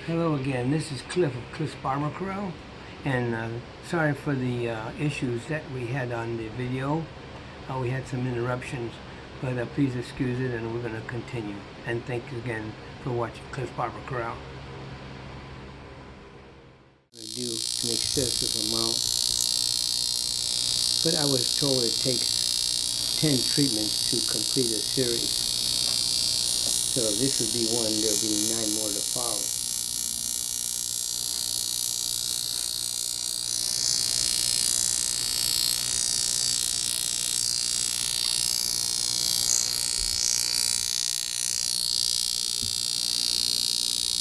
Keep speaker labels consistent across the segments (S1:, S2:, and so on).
S1: Hello again, this is Cliff of Cliff's Barber Corral, and sorry for the issues that we had on the video. We had some interruptions, but please excuse it, and we're going to continue. And thank you again for watching Cliff's Barber Corral. I'm going to do an excessive amount, but I was told it takes 10 treatments to complete a series. So this would be one, there'll be 9 more to follow.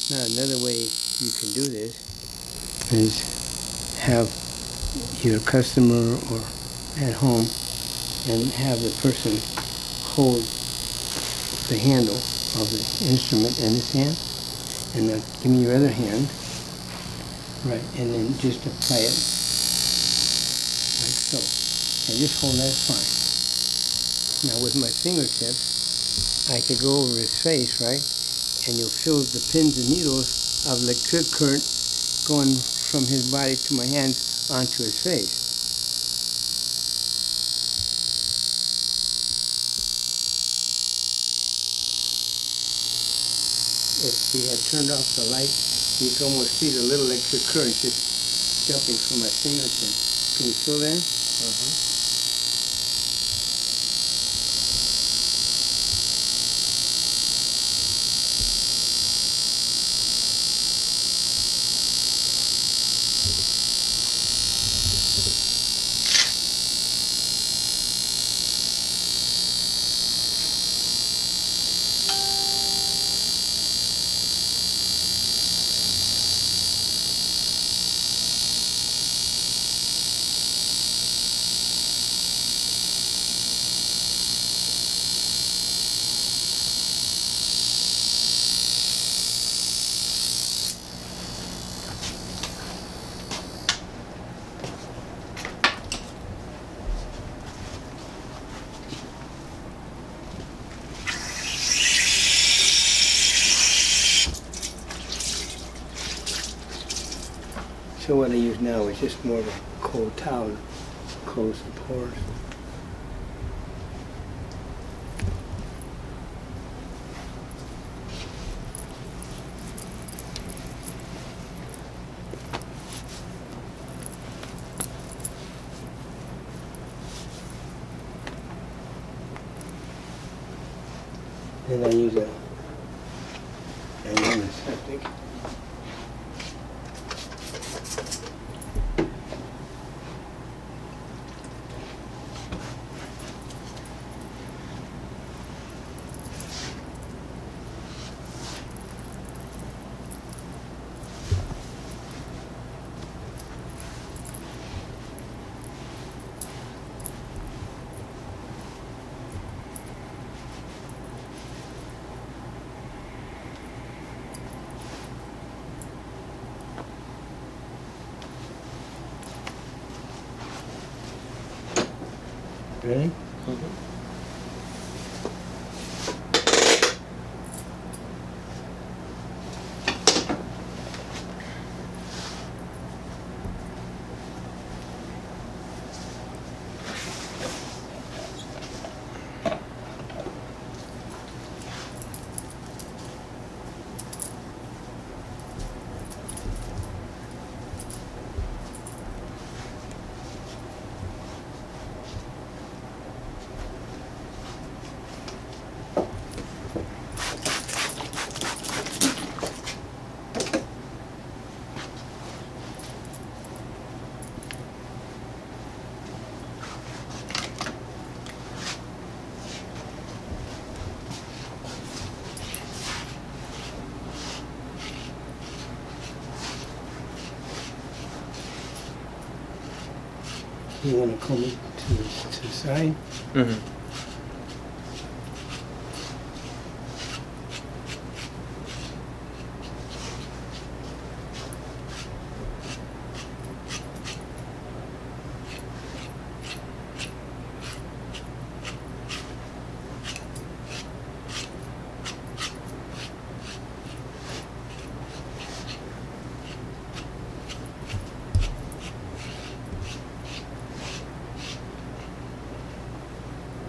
S1: Now another way you can do this is have your customer or at home and have the person hold the handle of the instrument in his hand, and then give me your other hand, right, and then just apply it like so, and just hold that fine. Now with my fingertips I could go over his face, right, and you'll feel the pins and needles of electric current going from his body to my hands onto his face. If we had turned off the light, you can almost see the little electric current just jumping from my fingertip. Can you feel that? So what I use now is just more of a cold towel to close the pores. Then I use an antiseptic. Ready? You want to comb it to the side?
S2: Mm-hmm.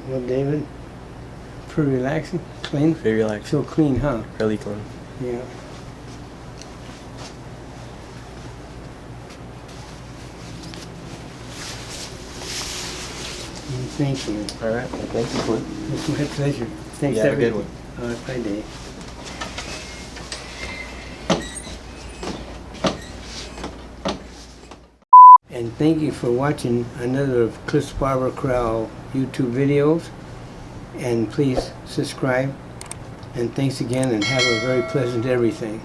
S1: Well, David, pretty relaxing, clean.
S2: Very relaxing.
S1: Feel clean, huh?
S2: Really clean.
S1: Yeah. Thank you.
S2: All right. Well, thank you, Clint.
S1: It's my pleasure. Thanks,
S2: You have a
S1: everyone.
S2: good one.
S1: All right, bye, Dave. And thank you for watching another of Cliff's Barber Corral YouTube videos. And please subscribe. And thanks again, and have a very pleasant everything.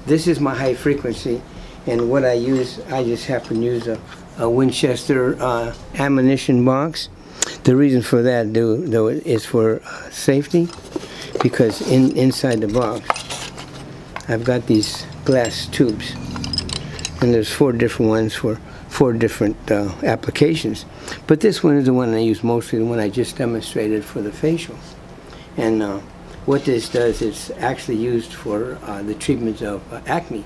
S1: This is my high frequency, and what I use, I just happen to use a Winchester ammunition box. The reason for that, though, is for safety, because inside the box, I've got these glass tubes, and there's 4 different ones for 4 different applications. But this one is the one I use mostly, the one I just demonstrated for the facial. And what this does, it's actually used for the treatment of acne,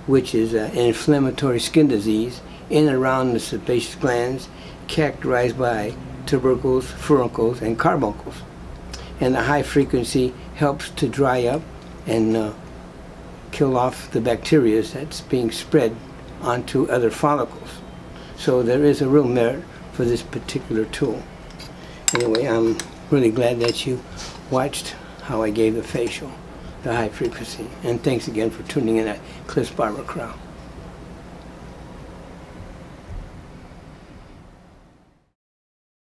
S1: which is an inflammatory skin disease in and around the sebaceous glands, characterized by tubercles, furuncles, and carbuncles. And the high frequency helps to dry up and kill off the bacteria that's being spread onto other follicles. So there is a real merit for this particular tool. Anyway, I'm really glad that you watched how I gave the facial, the high frequency. And thanks again for tuning in at Cliff's Barber Corral.